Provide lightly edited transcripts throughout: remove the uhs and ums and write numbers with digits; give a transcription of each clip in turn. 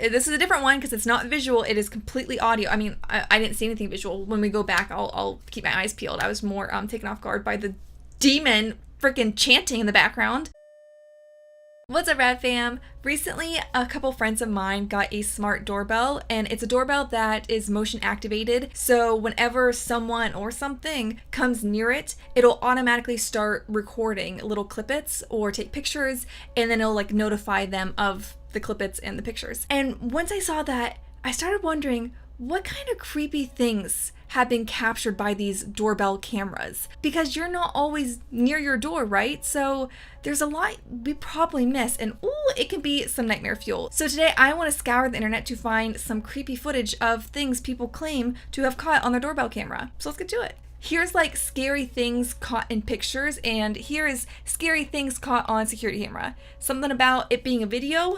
This is a different one because it's not visual. It is completely audio. I mean, I didn't see anything visual. When we go back, I'll keep my eyes peeled. I was more taken off guard by the demon freaking chanting in the background. What's up, Rad Fam? Recently, a couple friends of mine got a smart doorbell, and it's a doorbell that is motion activated. So whenever someone or something comes near it, it'll automatically start recording little clippets or take pictures, and then it'll like notify them of the clippets and the pictures. And once I saw that, I started wondering what kind of creepy things have been captured by these doorbell cameras, because you're not always near your door, right? So there's a lot we probably miss, and ooh, it can be some nightmare fuel. So today I want to scour the internet to find some creepy footage of things people claim to have caught on their doorbell camera. So let's get to it. Here's like scary things caught in pictures, and here is scary things caught on security camera. Something about it being a video,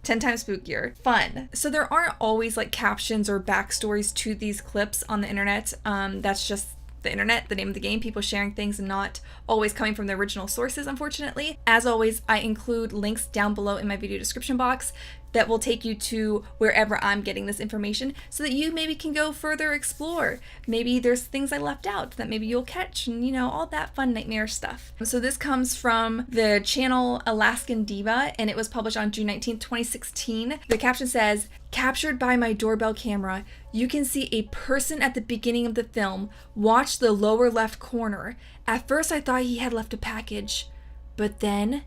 10 times spookier. Fun. So there aren't always like captions or backstories to these clips on the internet. That's just the internet, the name of the game, people sharing things and not always coming from the original sources, unfortunately. As always, I include links down below in my video description box that will take you to wherever I'm getting this information so that you maybe can go further explore. Maybe there's things I left out that maybe you'll catch, and you know, all that fun nightmare stuff. So this comes from the channel Alaskan Diva, and it was published on June 19th, 2016. The caption says, "Captured by my doorbell camera, you can see a person at the beginning of the film. Watch the lower left corner. At first I thought he had left a package, but then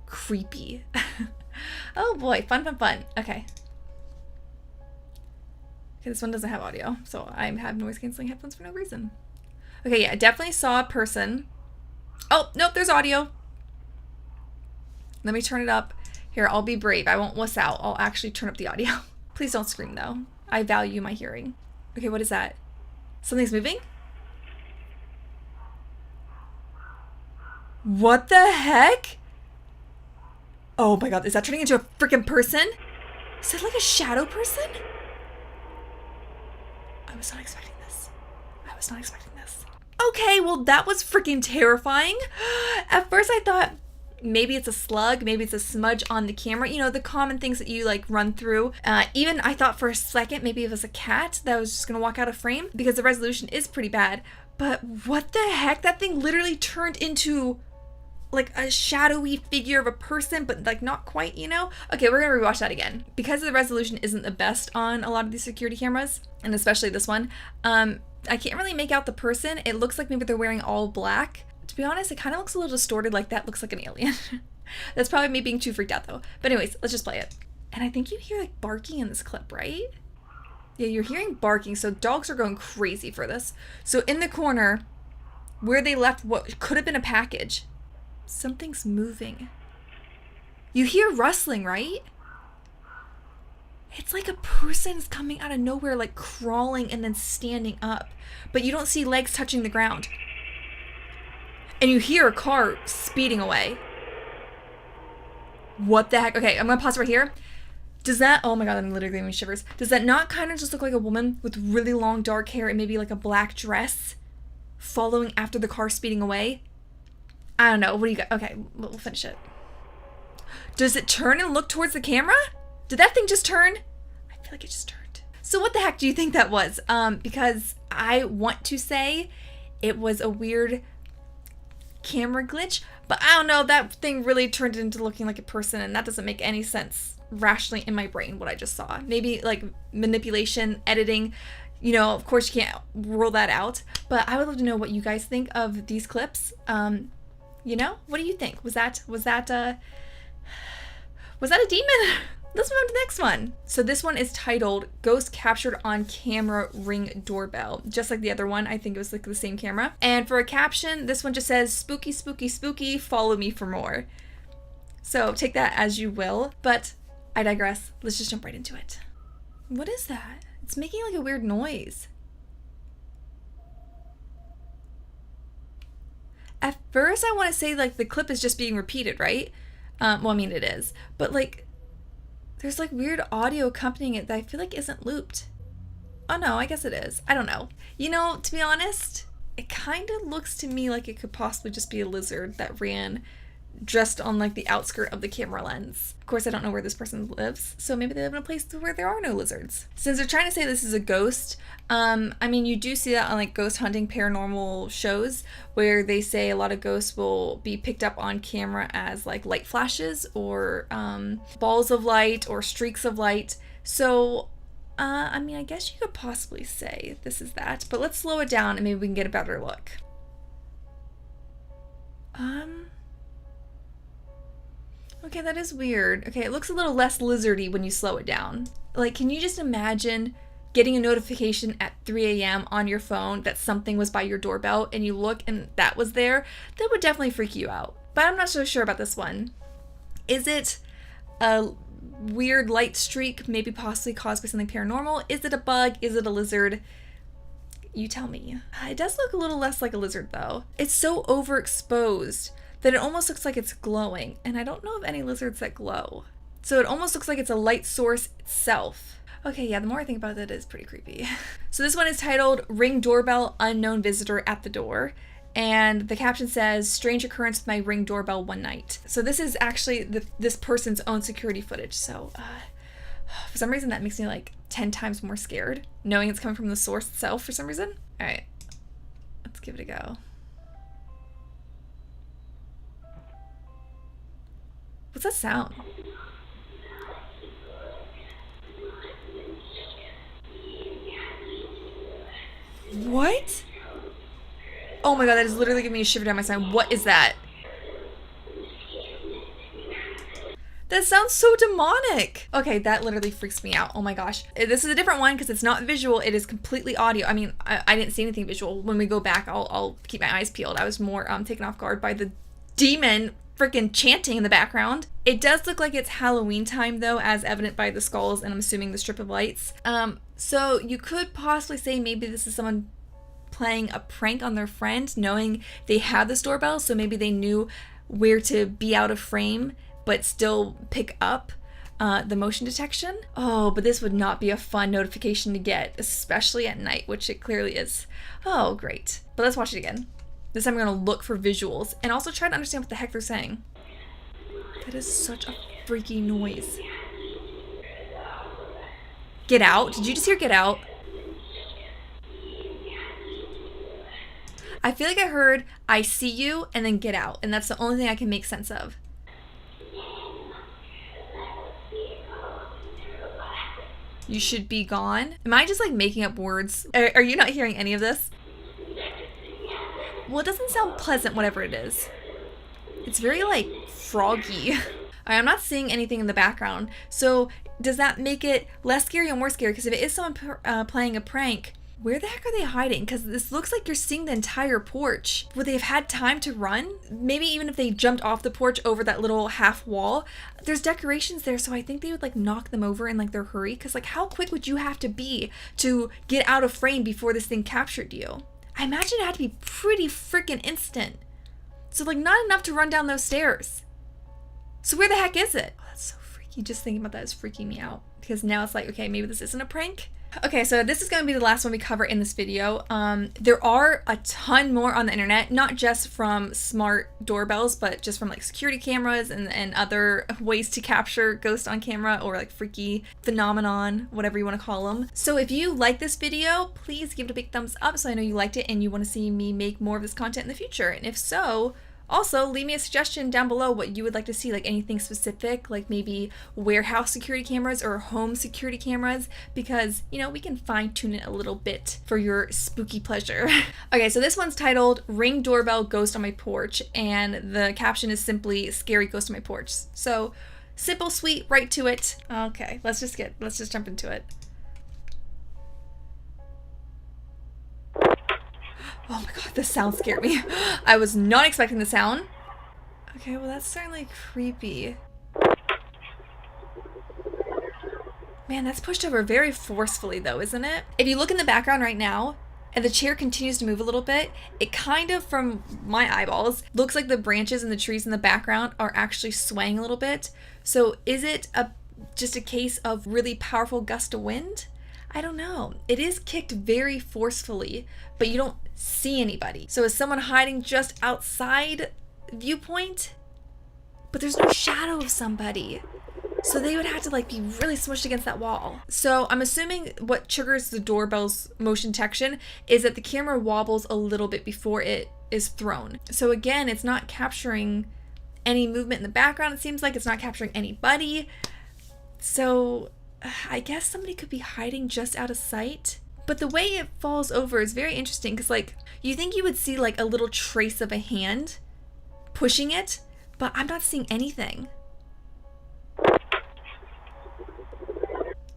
creepy." Oh boy, fun. Okay, this one doesn't have audio, so I have noise canceling headphones for no reason. Okay, yeah, I definitely saw a person. Oh, nope, there's audio. Let me turn it up. Here, I'll be brave. I won't wuss out. I'll actually turn up the audio. Please don't scream though. I value my hearing. Okay, what is that? Something's moving? What the heck? Oh my god, is that turning into a freaking person? Is it like a shadow person? I was not expecting this. Okay, well that was freaking terrifying. At first I thought maybe it's a slug, maybe it's a smudge on the camera. You know, the common things that you like run through. Even I thought for a second maybe it was a cat that was just gonna walk out of frame because the resolution is pretty bad. But what the heck? That thing literally turned into like a shadowy figure of a person, but like not quite, you know? Okay, we're gonna rewatch that again. Because the resolution isn't the best on a lot of these security cameras, and especially this one, I can't really make out the person. It looks like maybe they're wearing all black. To be honest, it kind of looks a little distorted, like that looks like an alien. That's probably me being too freaked out though. But anyways, let's just play it. And I think you hear like barking in this clip, right? Yeah, you're hearing barking, so dogs are going crazy for this. So in the corner, where they left what could have been a package, something's moving. You hear rustling, right? It's like a person's coming out of nowhere, like crawling and then standing up. But you don't see legs touching the ground. And you hear a car speeding away. What the heck? Okay, I'm gonna pause right here. Does that, oh my god, I'm literally giving me shivers. Does that not kind of just look like a woman with really long dark hair and maybe like a black dress following after the car speeding away? I don't know. What do you got? Okay, we'll finish it. Does it turn and look towards the camera? Did that thing just turn? I feel like it just turned. So what the heck do you think that was? Because I want to say it was a weird camera glitch, but I don't know. That thing really turned into looking like a person, and that doesn't make any sense rationally in my brain, what I just saw. Maybe like manipulation, editing. You know, of course you can't rule that out, but I would love to know what you guys think of these clips. You know, what do you think? Was that a demon? Let's move on to the next one. So this one is titled "Ghost Captured on Camera Ring Doorbell." Just like the other one, I think it was like the same camera. And for a caption, this one just says, "Spooky, spooky, spooky, follow me for more." So take that as you will, but I digress. Let's just jump right into it. What is that? It's making like a weird noise. At first, I want to say like the clip is just being repeated, right? Well, I mean it is, but like there's like weird audio accompanying it that I feel like isn't looped. Oh no, I guess it is. I don't know. You know, to be honest, it kind of looks to me like it could possibly just be a lizard that ran just on like the outskirt of the camera lens. Of course, I don't know where this person lives, so maybe they live in a place where there are no lizards. Since they're trying to say this is a ghost, I mean, you do see that on like ghost hunting paranormal shows where they say a lot of ghosts will be picked up on camera as like light flashes or balls of light or streaks of light. So, I mean, I guess you could possibly say this is that, but let's slow it down and maybe we can get a better look. Okay, that is weird. Okay, it looks a little less lizardy when you slow it down. Like, can you just imagine getting a notification at 3 a.m. on your phone that something was by your doorbell and you look and that was there? That would definitely freak you out. But I'm not so sure about this one. Is it a weird light streak, maybe possibly caused by something paranormal? Is it a bug? Is it a lizard? You tell me. It does look a little less like a lizard though. It's so overexposed that it almost looks like it's glowing, and I don't know of any lizards that glow. So it almost looks like it's a light source itself. Okay, yeah, the more I think about it, it is pretty creepy. So this one is titled Ring Doorbell, Unknown Visitor at the Door. And the caption says, strange occurrence with my Ring doorbell one night. So this is actually this person's own security footage. So for some reason that makes me like 10 times more scared, knowing it's coming from the source itself for some reason. All right, let's give it a go. What's that sound? What? Oh my god, that is literally giving me a shiver down my spine. What is that? That sounds so demonic. Okay, that literally freaks me out. Oh my gosh. This is a different one because it's not visual. It is completely audio. I mean, I didn't see anything visual. When we go back, I'll keep my eyes peeled. I was more taken off guard by the demon freaking chanting in the background. It does look like it's Halloween time though, as evident by the skulls and I'm assuming the strip of lights. So you could possibly say maybe this is someone playing a prank on their friend, knowing they had this doorbell, so maybe they knew where to be out of frame but still pick up the motion detection. Oh, but this would not be a fun notification to get, especially at night, which it clearly is. Oh, great. But let's watch it again. This time I'm gonna look for visuals and also try to understand what the heck they're saying. That is such a freaky noise. Get out? Did you just hear get out? I feel like I heard I see you and then get out, and that's the only thing I can make sense of. You should be gone? Am I just like making up words? Are you not hearing any of this? Well, it doesn't sound pleasant, whatever it is. It's very like froggy. I'm not seeing anything in the background. So does that make it less scary or more scary? Because if it is someone playing a prank, where the heck are they hiding? Because this looks like you're seeing the entire porch. Would they have had time to run? Maybe even if they jumped off the porch over that little half wall. There's decorations there, so I think they would like knock them over in like their hurry. Because like how quick would you have to be to get out of frame before this thing captured you? I imagine it had to be pretty freaking instant. So like not enough to run down those stairs. So where the heck is it? Oh, that's so freaky. Just thinking about that is freaking me out. Because now it's like, okay, maybe this isn't a prank. Okay, so this is going to be the last one we cover in this video. There are a ton more on the internet, not just from smart doorbells, but just from like security cameras and other ways to capture ghosts on camera or like freaky phenomenon, whatever you want to call them. So if you like this video, please give it a big thumbs up so I know you liked it and you want to see me make more of this content in the future. And if so, also, leave me a suggestion down below what you would like to see, like anything specific, like maybe warehouse security cameras or home security cameras, because, you know, we can fine tune it a little bit for your spooky pleasure. Okay, so this one's titled Ring Doorbell Ghost on My Porch, and the caption is simply Scary Ghost on My Porch. So, simple, sweet, right to it. Okay, let's just jump into it. Oh my god, this sound scared me. I was not expecting the sound. Okay, well that's certainly creepy. Man, that's pushed over very forcefully though, isn't it? If you look in the background right now, and the chair continues to move a little bit, it kind of, from my eyeballs, looks like the branches and the trees in the background are actually swaying a little bit. So is it just a case of really powerful gust of wind? I don't know. It is kicked very forcefully, but you don't see anybody. So is someone hiding just outside viewpoint? but there's no shadow of somebody. So they would have to like be really smushed against that wall. So I'm assuming what triggers the doorbell's motion detection is that the camera wobbles a little bit before it is thrown. So again, it's not capturing any movement in the background. It seems like it's not capturing anybody. So I guess somebody could be hiding just out of sight. But the way it falls over is very interesting because like you think you would see like a little trace of a hand pushing it, but I'm not seeing anything.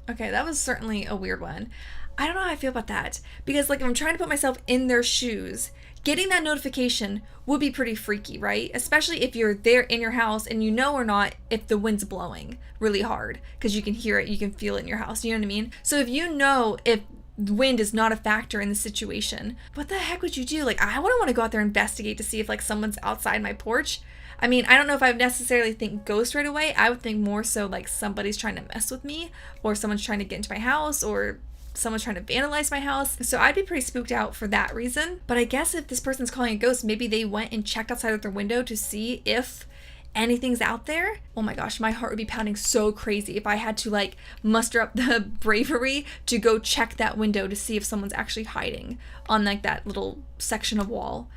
Okay, that was certainly a weird one. I don't know how I feel about that. Because, like, if I'm trying to put myself in their shoes, getting that notification would be pretty freaky, right? Especially if you're there in your house and you know or not if the wind's blowing really hard. Because you can hear it, you can feel it in your house, you know what I mean? So if you know if wind is not a factor in the situation, what the heck would you do? Like, I wouldn't want to go out there and investigate to see if, like, someone's outside my porch. I mean, I don't know if I would necessarily think ghost right away. I would think more so like somebody's trying to mess with me, or someone's trying to get into my house, or someone's trying to vandalize my house. So I'd be pretty spooked out for that reason. But I guess if this person's calling a ghost, maybe they went and checked outside of their window to see if anything's out there. Oh my gosh, my heart would be pounding so crazy if I had to like muster up the bravery to go check that window to see if someone's actually hiding on like that little section of wall.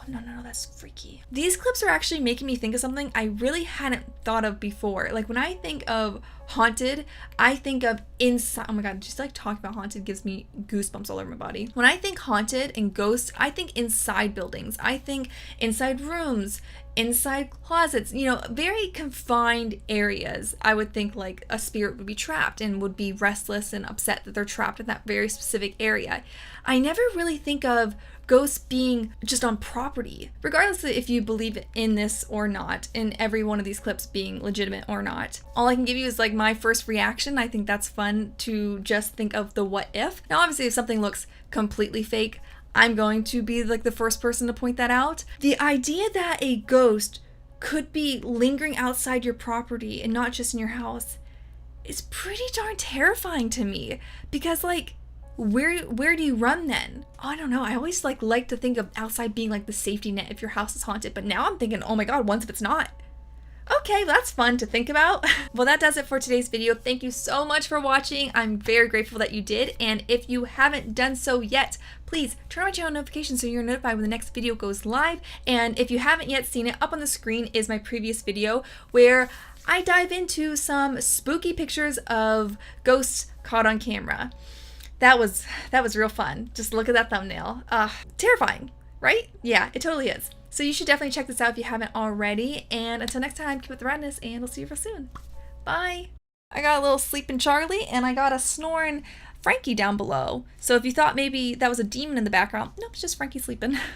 No, that's freaky. These clips are actually making me think of something I really hadn't thought of before. Like when I think of haunted, I think of inside. Oh my god, just like talking about haunted gives me goosebumps all over my body. When I think haunted and ghosts, I think inside buildings. I think inside rooms, inside closets, you know, very confined areas. I would think like a spirit would be trapped and would be restless and upset that they're trapped in that very specific area. I never really think of ghosts being just on property, regardless of if you believe in this or not, in every one of these clips being legitimate or not. All I can give you is like my first reaction. I think that's fun to just think of the what if. Now obviously if something looks completely fake, I'm going to be like the first person to point that out. The idea that a ghost could be lingering outside your property and not just in your house is pretty darn terrifying to me, because like where do you run then? Oh, I don't know. I always like to think of outside being like the safety net if your house is haunted, but now I'm thinking, oh my god, what if it's not? Okay, that's fun to think about. Well, that does it for today's video. Thank you so much for watching. I'm very grateful that you did, and if you haven't done so yet, please turn on my channel notifications so you're notified when the next video goes live. And if you haven't yet seen it, up on the screen is my previous video where I dive into some spooky pictures of ghosts caught on camera. That was real fun. Just look at that thumbnail. Terrifying, right? Yeah, it totally is. So you should definitely check this out if you haven't already. And until next time, keep up the radness, and we'll see you real soon. Bye. I got a little sleeping Charlie, and I got a snoring Frankie down below. So if you thought maybe that was a demon in the background, nope, it's just Frankie sleeping.